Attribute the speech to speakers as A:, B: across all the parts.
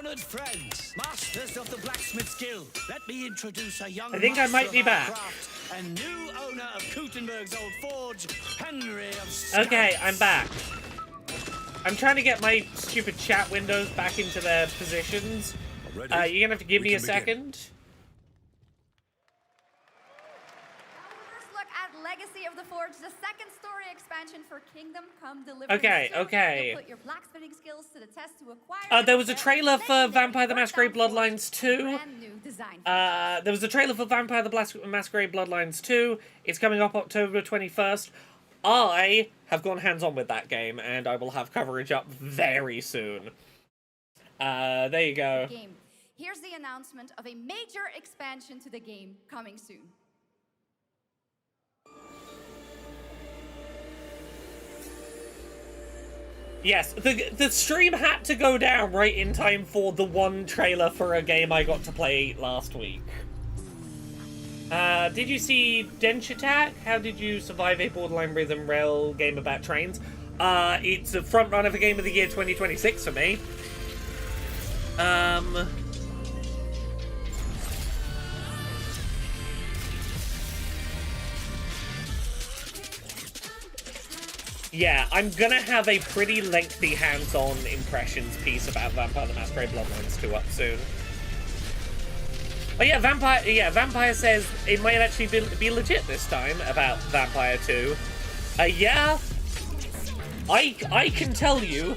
A: Honored friends, masters of the Blacksmith's Guild, let me introduce a young
B: I think I might be back.
A: craft and new owner of Kutenberg's old forge, Henry of
B: Okay, I'm back. I'm trying to get my stupid chat windows back into their positions. You're gonna have to give me a second.
C: First look at Legacy of the Forge, the second story expansion for Kingdom Come Deliverance.
B: Okay.
C: You'll put your blacksmithing skills to the test to acquire.
B: There was a trailer for Vampire the Masquerade Bloodlines 2.
C: Brand new design.
B: There was a trailer for Vampire the Masquerade Bloodlines 2. It's coming up October 21st. I have gone hands-on with that game, and I will have coverage up very soon. There you go.
C: Here's the announcement of a major expansion to the game coming soon.
B: Yes, the stream had to go down right in time for the one trailer for a game I got to play last week. Did you see Dench Attack? How did you survive a borderline rhythm rail game about trains? It's a front runner for Game of the Year 2026 for me. Yeah, I'm gonna have a pretty lengthy hands-on impressions piece about Vampire the Masquerade Bloodlines 2 up soon. Oh yeah, Vampire says it might actually be legit this time about Vampire 2. Yeah, I can tell you,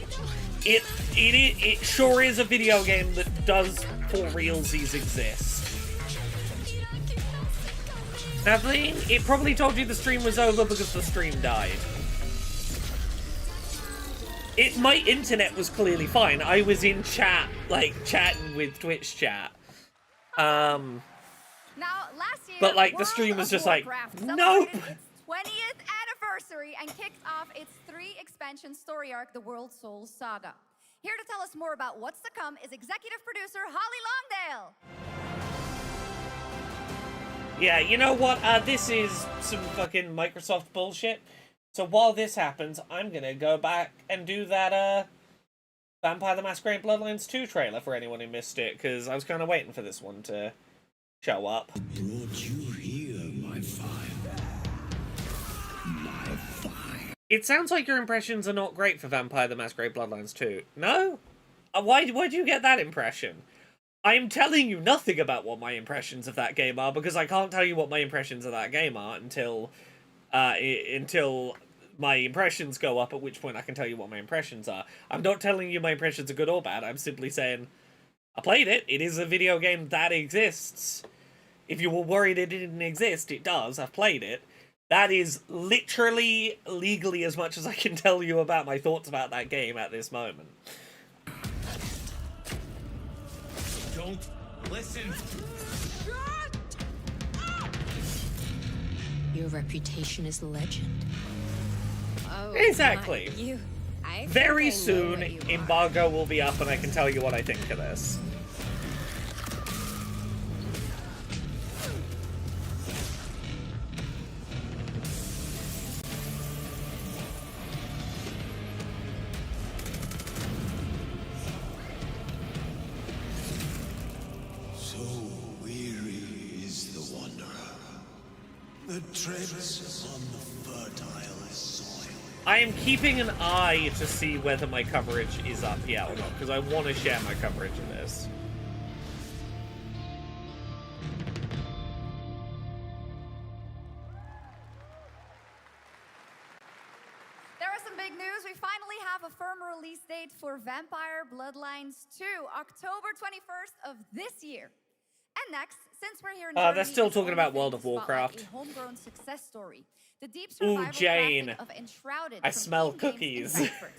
B: it sure is a video game that does for realsies exist. Kathleen, it probably told you the stream was over because the stream died. My internet was clearly fine. I was in chat, like, chatting with Twitch chat.
C: Now, last year,
B: but, like, the
C: World
B: stream was
C: of
B: just like,
C: Warcraft
B: nope!
C: celebrated its 20th anniversary and kicked off its 3-expansion story arc, the World Souls Saga. Here to tell us more about what's to come is executive producer Holly Longdale.
B: Yeah, you know what? This is some fucking Microsoft bullshit. So while this happens, I'm gonna go back and do that, Vampire the Masquerade Bloodlines 2 trailer for anyone who missed it, because I was kind of waiting for this one to show up.
A: Brought you here, my fire. My fire.
B: It sounds like your impressions are not great for Vampire the Masquerade Bloodlines 2. No? Why do you get that impression? I'm telling you nothing about what my impressions of that game are, because I can't tell you what my impressions of that game are until my impressions go up, at which point I can tell you what my impressions are. I'm not telling you my impressions are good or bad, I'm simply saying, I played it, it is a video game that exists. If you were worried it didn't exist, it does, I've played it. That is literally, legally as much as I can tell you about my thoughts about that game at this moment.
A: Don't listen.
D: Your reputation is legend. Oh,
B: Exactly. Very soon,
D: you
B: embargo will be up and I can tell you what I think of this.
A: So weary is the wanderer. The treads on the fertile soil.
B: I am keeping an eye to see whether my coverage is up yet or not, because I want to share my coverage of this.
C: There is some big news. We finally have a firm release date for Vampire Bloodlines 2, October 21st of this year. And next, since we're here in Germany,
B: they're still
C: it's
B: talking
C: only
B: about World
C: fitting
B: of
C: to spotlight
B: Warcraft.
C: a homegrown success story. The deep
B: Ooh,
C: survival
B: Jane.
C: crafting of Enshrouded
B: I
C: from
B: smell
C: Team Games in
B: cookies.
C: Frankfurt.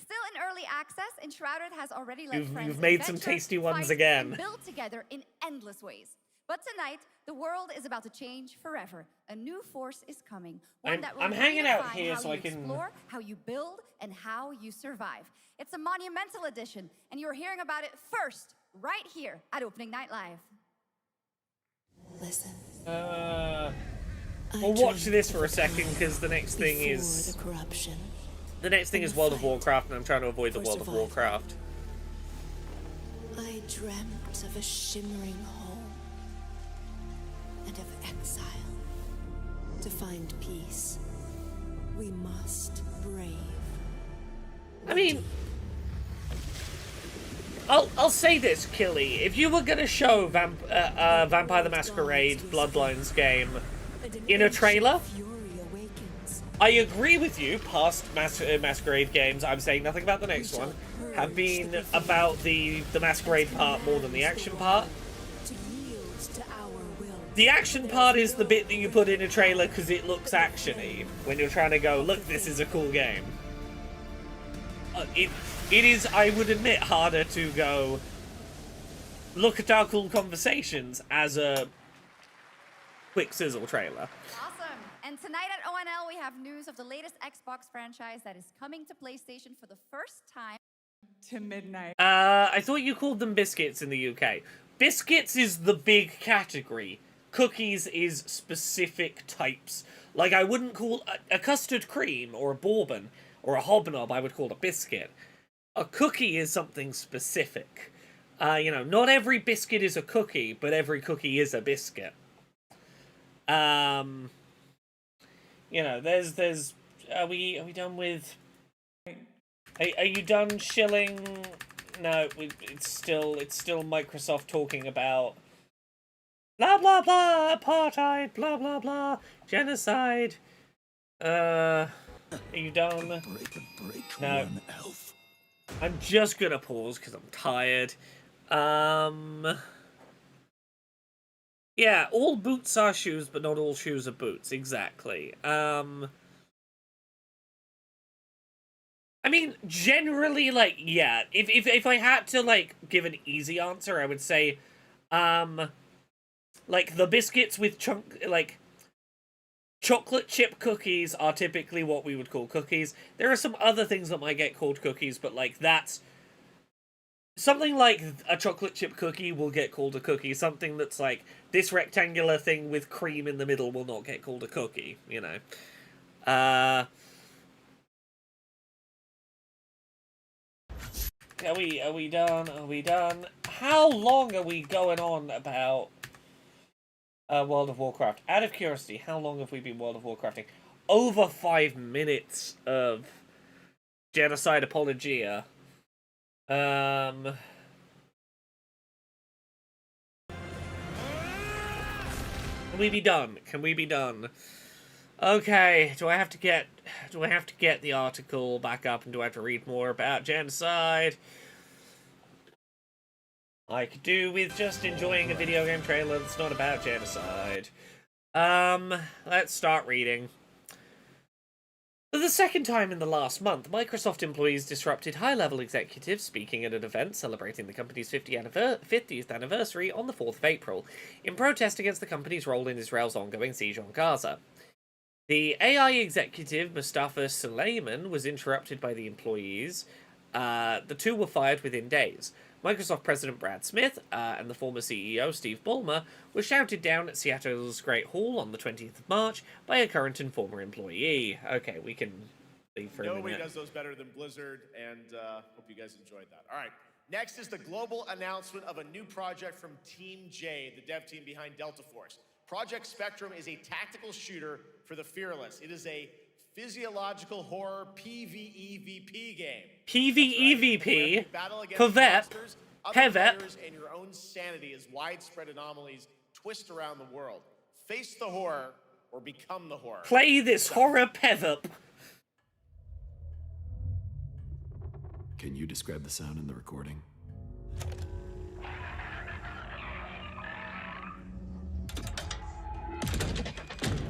C: Still in early access, Enshrouded has already let friends
B: You've made some
C: adventure,
B: tasty ones
C: fight,
B: again.
C: and build together in endless ways. But tonight, the world is about to change forever. A new force is coming. One that will
B: I'm hanging out
C: redefine
B: here
C: how
B: so
C: you
B: I can-
C: explore, how you build, and how you survive. It's a monumental edition, and you're hearing about it first, right here at Opening Night Live.
D: Listen.
B: We'll watch this for a second, because the next thing is...
D: the corruption.
B: The next thing is World of Warcraft, and I'm trying to avoid the World of Warcraft.
E: I dreamt of a shimmering home and of exile. To find peace, we must brave.
B: I mean, I'll say this, Killy. If you were gonna show Vampire the Masquerade Bloodlines game in a trailer, I agree with you. Past Masquerade games, I'm saying nothing about the next one, have been about the Masquerade part more than the action part. The action part is the bit that you put in a trailer because it looks action-y, when you're trying to go, look, this is a cool game. It is, I would admit, harder to go, look at our cool conversations as a quick sizzle trailer.
C: Awesome. And tonight at ONL, we have news of the latest Xbox franchise that is coming to PlayStation for the first time.
F: To midnight.
B: I thought you called them biscuits in the UK. Biscuits is the big category. Cookies is specific types. Like, I wouldn't call a custard cream or a bourbon or a hobnob, I would call a biscuit. A cookie is something specific. You know, not every biscuit is a cookie, but every cookie is a biscuit. You know, there's are we done with... Are you done shilling? No, it's still Microsoft talking about blah blah blah, apartheid, blah blah blah, genocide. Are you done? No. I'm just gonna pause because I'm tired. Yeah, all boots are shoes, but not all shoes are boots. Exactly. I mean, generally, like, yeah, if I had to, like, give an easy answer, I would say, like, the biscuits with chocolate chip cookies are typically what we would call cookies. There are some other things that might get called cookies, but, like, that's... Something like a chocolate chip cookie will get called a cookie. Something that's, like, this rectangular thing with cream in the middle will not get called a cookie, you know. Are we done? Are we done? How long are we going on about World of Warcraft? Out of curiosity, how long have we been World of Warcrafting? Over 5 minutes of genocide apologia. Can we be done? Can we be done? Okay, do I have to get the article back up, and do I have to read more about genocide? I could do with just enjoying a video game trailer that's not about genocide. Let's start reading. For the second time in the last month, Microsoft employees disrupted high-level executives speaking at an event celebrating the company's 50th anniversary on the 4th of April, in protest against the company's role in Israel's ongoing siege on Gaza. The AI executive, Mustafa Suleiman, was interrupted by the employees. The two were fired within days. Microsoft President Brad Smith and the former CEO, Steve Ballmer, were shouted down at Seattle's Great Hall on the 20th of March by a current and former employee. Okay, we can leave for a minute.
G: Nobody does those better than Blizzard, and hope you guys enjoyed that. All right, next is the global announcement of a new project from Team J, the dev team behind Delta Force. Project Spectrum is a tactical shooter for the fearless. It is a physiological horror PvEVP game.
B: PvEVP?
G: Right.
B: PvEP? PvEP?
G: And your own sanity as widespread anomalies twist around the world. Face the horror or become the horror.
B: Play this horror PvEP.
H: Can you describe the sound in the recording?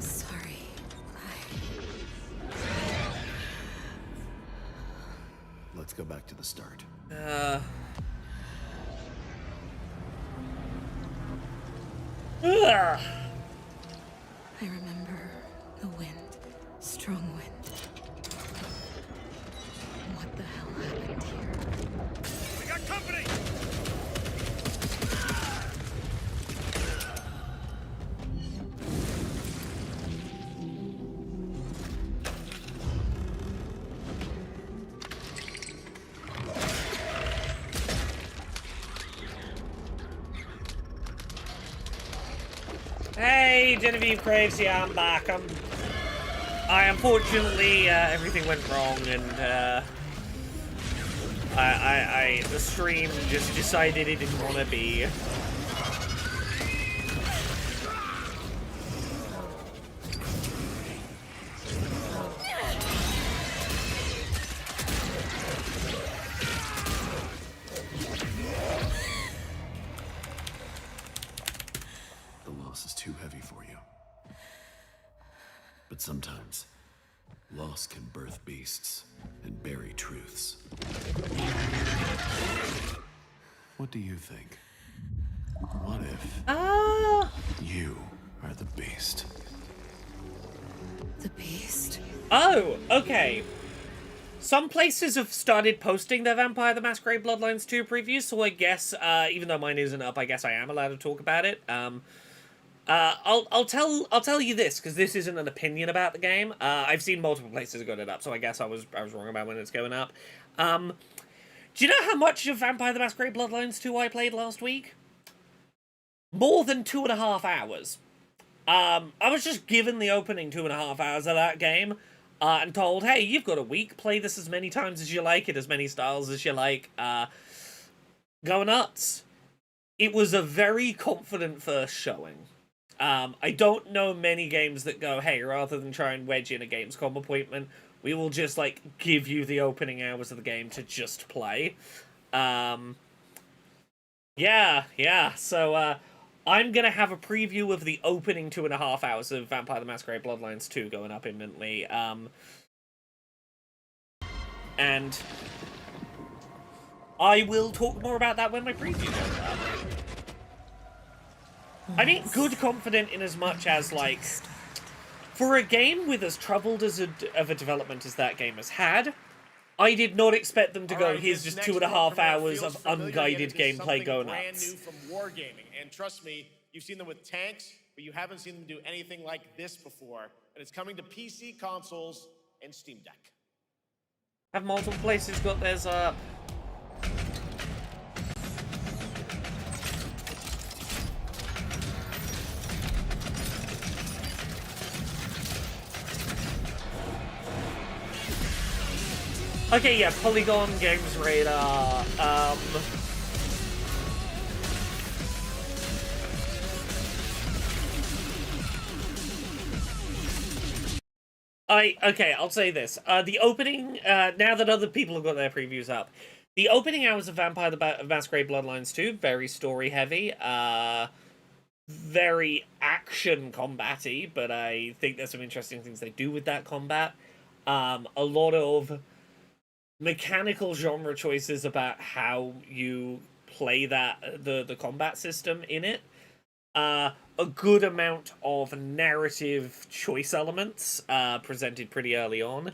E: Sorry.
H: Let's go back to the start.
B: Ugh.
E: I remember the wind. Strong wind. What the hell happened here?
A: We got company!
B: Hey, Genevieve Craves, yeah, I'm back. I unfortunately, everything went wrong, and, the stream just decided it didn't want to be.
H: The loss is too heavy for you. But sometimes, loss can birth beasts and bury truths. What do you think? What if you are the beast?
E: The beast?
B: Oh, okay. Some places have started posting their Vampire the Masquerade Bloodlines 2 previews, so I guess, even though mine isn't up, I guess I am allowed to talk about it. I'll tell you this, because this isn't an opinion about the game. I've seen multiple places got it up, so I guess I was wrong about when it's going up. Do you know how much of Vampire the Masquerade Bloodlines 2 I played last week? More than 2.5 hours. I was just given the opening 2.5 hours of that game, and told, hey, you've got a week, play this as many times as you like, it as many styles as you like, go nuts. It was a very confident first showing. I don't know many games that go, hey, rather than try and wedge in a Gamescom appointment, we will just, like, give you the opening hours of the game to just play. Yeah, so, I'm gonna have a preview of the opening 2.5 hours of Vampire the Masquerade Bloodlines 2 going up imminently, and I will talk more about that when my preview goes up. I mean, good confident in as much as, like, for a game with as troubled of a development as that game has had, I did not expect them to go, here's just 2.5 hours of unguided gameplay, go nuts.
G: Brand new from Wargaming, and trust me, you've seen them with tanks, but you haven't seen them do anything like this before, and it's coming to PC, consoles, and Steam Deck.
B: Have multiple places got theirs up? Okay, yeah, Polygon, Games Radar, okay, I'll say this. The opening, now that other people have got their previews up, the opening hours of Vampire the Masquerade Bloodlines 2, very story-heavy, very action combat-y, but I think there's some interesting things they do with that combat. A lot of mechanical genre choices about how you play the combat system in it. A good amount of narrative choice elements presented pretty early on.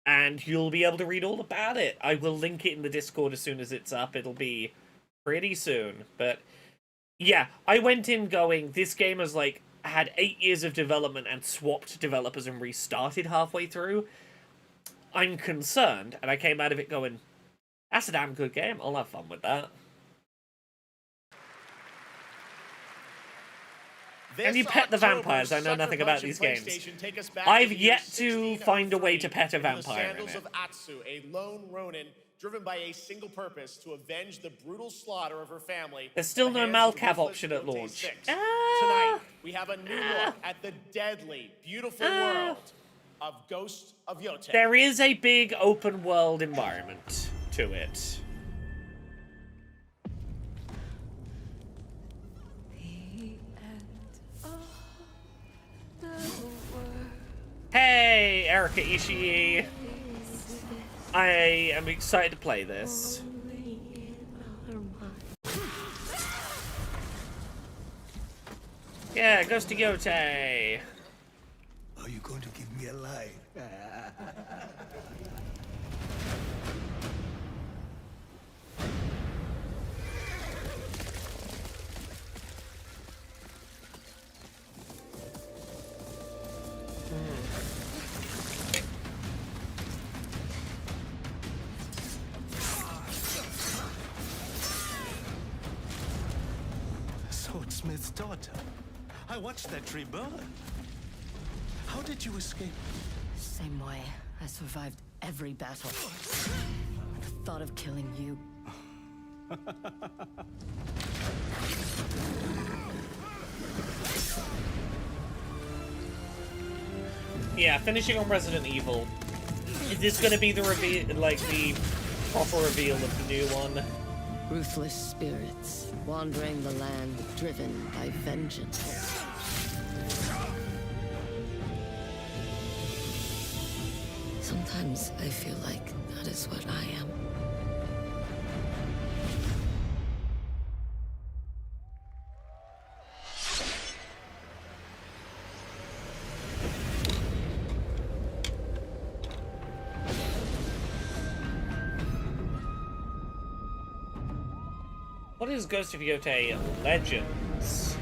B: And you'll be able to read all about it. I will link it in the Discord as soon as it's up. It'll be pretty soon. But yeah, I went in going, this game has like had 8 years of development and swapped developers and restarted halfway through. I'm concerned, and I came out of it going, that's a damn good game, I'll have fun with that. And you pet the vampires, I know nothing about these games. I've yet to find a way to pet a vampire in it.
G: Of Atsu, a lone Ronin driven by a single purpose to avenge the brutal slaughter of her family.
B: There's still no Malcav option at launch.
G: Tonight, we have a new look at the deadly, beautiful world of Ghost of Yote.
B: There is a big open world environment to it. Hey, Erika Ishii. I am excited to play this. Yeah, Ghost of Yote.
F: Are you going to give me a line? Smith's daughter. I watched that tree burn. How did you escape?
D: Same way. I survived every battle. The thought of killing you.
B: Yeah, finishing on Resident Evil. Is this gonna be the reveal, like the proper reveal of the new one?
D: Ruthless spirits, wandering the land, driven by vengeance. Sometimes I feel like that is what I am.
B: What is Ghost of Yotei Legends?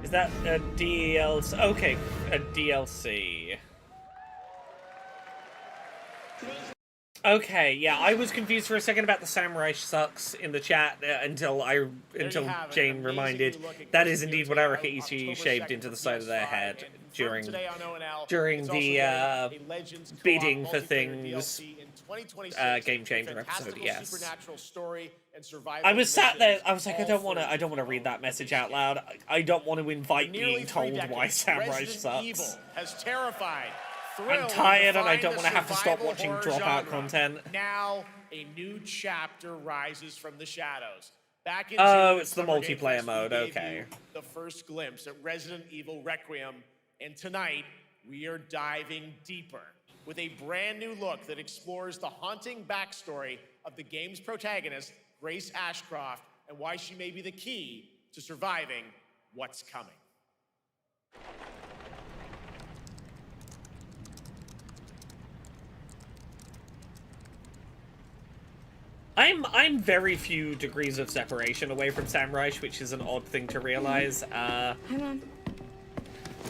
B: Is that a DLC? Okay, a DLC. Okay, yeah, I was confused for a second about the Samurai sucks in the chat until Jane reminded that is indeed what Erika Ishii shaved into the side of their head during the bidding for things Game Changer episode. Yes. I was sat there. I was like, I don't want to read that message out loud. I don't want to invite being told why Samurai sucks.
G: Has terrified.
B: I'm tired and I don't want to have to stop watching Dropout content.
G: Now, a new chapter rises from the shadows. Back in
B: oh, it's the multiplayer mode, okay.
G: The first glimpse at Resident Evil Requiem, and tonight, we are diving deeper with a brand new look that explores the haunting backstory of the game's protagonist, Grace Ashcroft, and why she may be the key to surviving what's coming.
B: I'm very few degrees of separation away from Samurai, which is an odd thing to realize.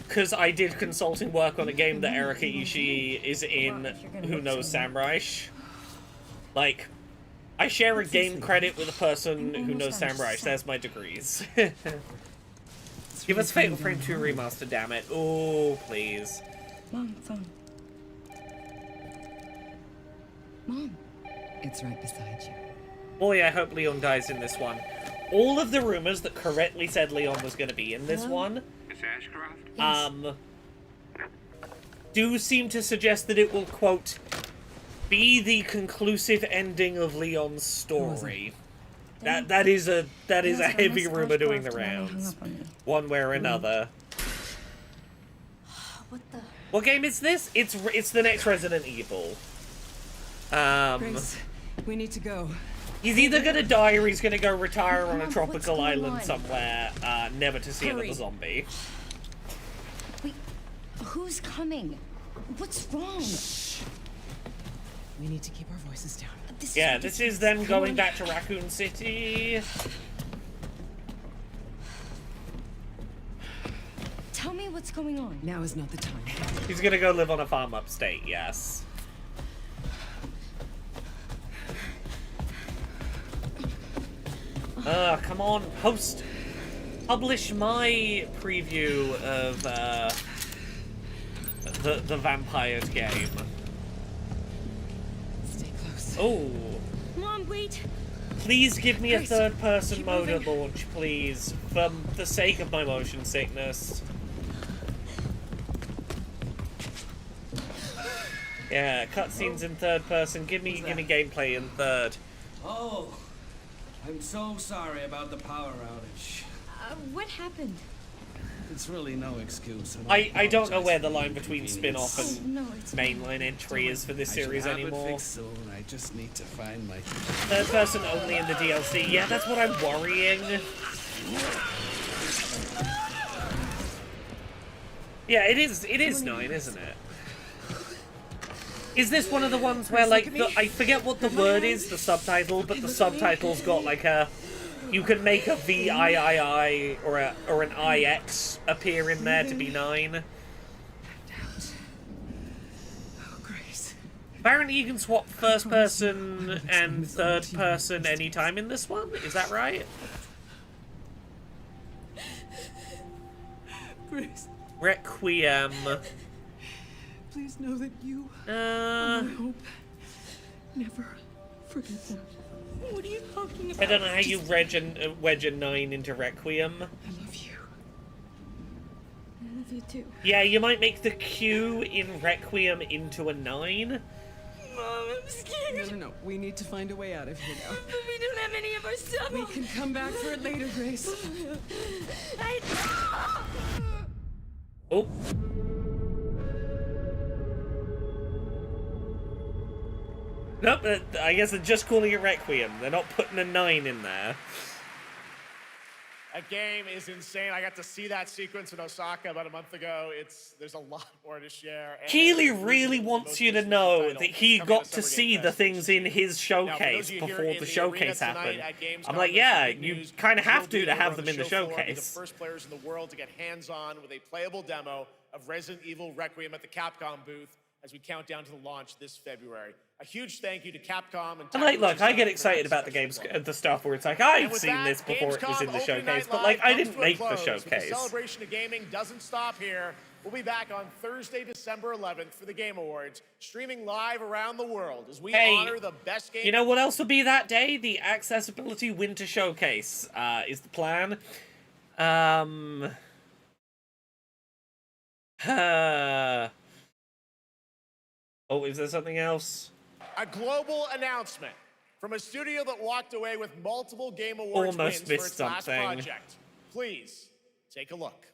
B: Because I did consulting work on a game that Erika Ishii is in, who knows Samurai. Like, I share a game credit with a person who knows Samurai. There's my degrees. Give us Fatal Frame 2 Remaster, damn it. Oh, please.
I: Mom, phone. Mom. It's right beside you.
B: Boy, I hope Leon dies in this one. All of the rumors that correctly said Leon was going to be in this one, do seem to suggest that it will, quote, be the conclusive ending of Leon's story. That is a heavy rumor doing the rounds, one way or another. What game is this? It's the next Resident Evil.
I: Grace, we need to go.
B: He's either gonna die or he's gonna go retire on a tropical island somewhere, never to see another zombie.
D: Wait, who's coming? What's wrong?
I: Shh. We need to keep our voices down.
B: This is them going back to Raccoon City.
D: Tell me what's going on.
I: Now is not the time.
B: He's gonna go live on a farm upstate, yes. Come on, publish my preview of, the Vampires game.
I: Stay close.
B: Oh.
D: Mom, wait.
B: Please give me
D: Grace,
B: a third-person
D: keep
B: mode at
D: moving.
B: launch, please, for the sake of my motion sickness. Yeah, cutscenes in third person. Give me gameplay in third.
J: Oh, I'm so sorry about the power outage.
D: What happened?
J: It's really no excuse.
B: I don't know where the line between
J: inconvenience.
B: spin-off and
D: No, it's
B: mainline entry is for this series
J: I should have
B: anymore.
J: it fixed soon. I just need to find my...
B: Third person only in the DLC. Yeah, that's what I'm worrying. Yeah, it is 9, isn't it? Is this one of the ones where, like, I forget what the word is, the subtitle, but the subtitle's got, like, a... You can make a VIII or an IX appear in there to be 9.
I: Oh, Grace.
B: Apparently you can swap first person and third person anytime in this one, is that right? Requiem.
I: Please know that you are my hope. Never forget that.
E: What are you talking about?
B: I don't know how you wedge a 9 into Requiem.
I: I love you.
E: I love you too.
B: Yeah, you might make the Q in Requiem into a 9.
E: Mom, I'm scared.
I: No. We need to find a way out of here now.
E: But we don't have any of our stuff.
I: We can come back for it later, Grace.
B: Oh. Nope, I guess they're just calling it Requiem. They're not putting a 9 in there.
G: That game is insane. I got to see that sequence in Osaka about a month ago. There's a lot more to share.
B: Keeley really wants you to know that he got to see the things in his showcase before the showcase happened. I'm like, yeah, you kind of have to have them in the showcase.
G: The first players in the world to get hands-on with a playable demo of Resident Evil Requiem at the Capcom booth as we count down to the launch this February. A huge thank you to Capcom and
B: like, look, I get excited about the games, the stuff where it's like, I've seen this before it was in the showcase, but like, I didn't make the showcase.
G: The celebration of gaming doesn't stop here. We'll be back on Thursday, December 11th for the Game Awards, streaming live around the world as we honor the best game.
B: You know what else will be that day? The Accessibility Winter Showcase is the plan. Oh, is there something else?
G: A global announcement from a studio that walked away with multiple Game Awards wins for its last project. Please, take a look.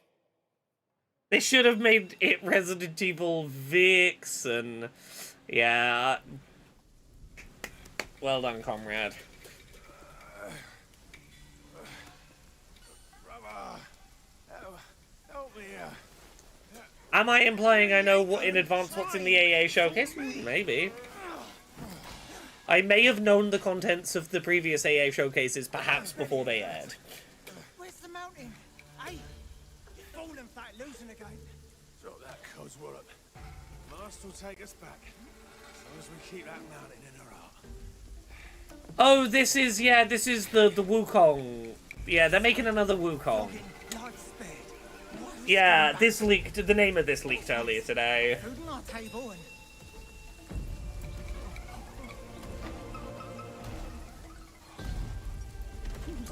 B: They should have made it Resident Evil Vix and... yeah. Well done, comrade.
G: Help me.
B: Am I implying I know in advance what's in the AA showcase? Maybe. I may have known the contents of the previous AA showcases perhaps before they aired.
A: Where's the mountain? Hey, you're falling fat, losing again.
F: Drop that Codswallop. Mast will take us back. As long as we keep that mountain in our heart.
B: Oh, this is the Wukong. Yeah, they're making another Wukong. Yeah, this leaked, the name of this leaked earlier today.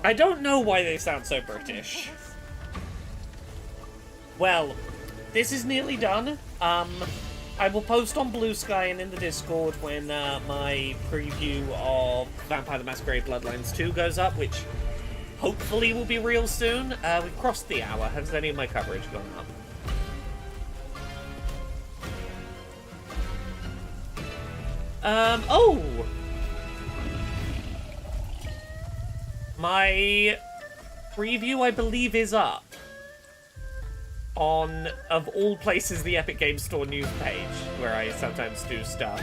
B: I don't know why they sound so British. Well, this is nearly done. I will post on Blue Sky and in the Discord when my preview of Vampire the Masquerade Bloodlines 2 goes up, which hopefully will be real soon. We've crossed the hour. Has any of my coverage gone up? Oh! My preview, I believe, is up on, of all places, the Epic Games Store news page, where I sometimes do stuff.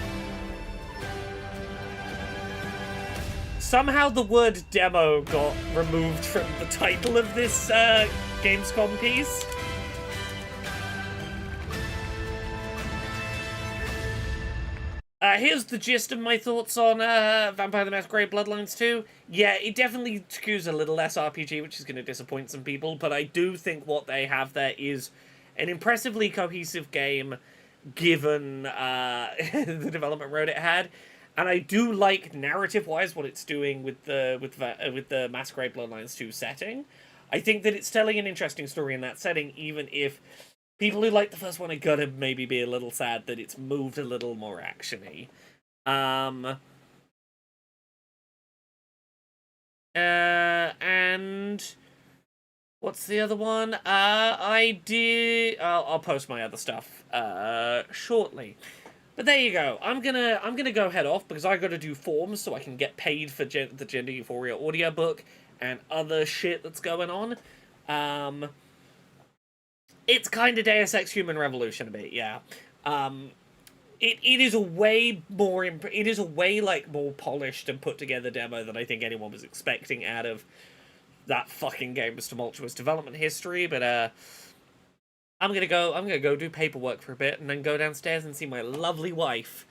B: Somehow the word demo got removed from the title of this Gamescom piece. Here's the gist of my thoughts on Vampire the Masquerade Bloodlines 2. Yeah, it definitely skews a little less RPG, which is going to disappoint some people, but I do think what they have there is an impressively cohesive game, given the development road it had. And I do like, narrative-wise, what it's doing with the Masquerade Bloodlines 2 setting. I think that it's telling an interesting story in that setting, even if people who like the first one are gonna maybe be a little sad that it's moved a little more action-y. And what's the other one? I'll post my other stuff shortly. But there you go. I'm gonna go head off because I gotta do forms so I can get paid for the Gender Euphoria audiobook and other shit that's going on. It's kind of Deus Ex Human Revolution a bit, yeah. It is a way more more polished and put together demo than I think anyone was expecting out of that fucking game's tumultuous development history. But I'm gonna go do paperwork for a bit and then go downstairs and see my lovely wife.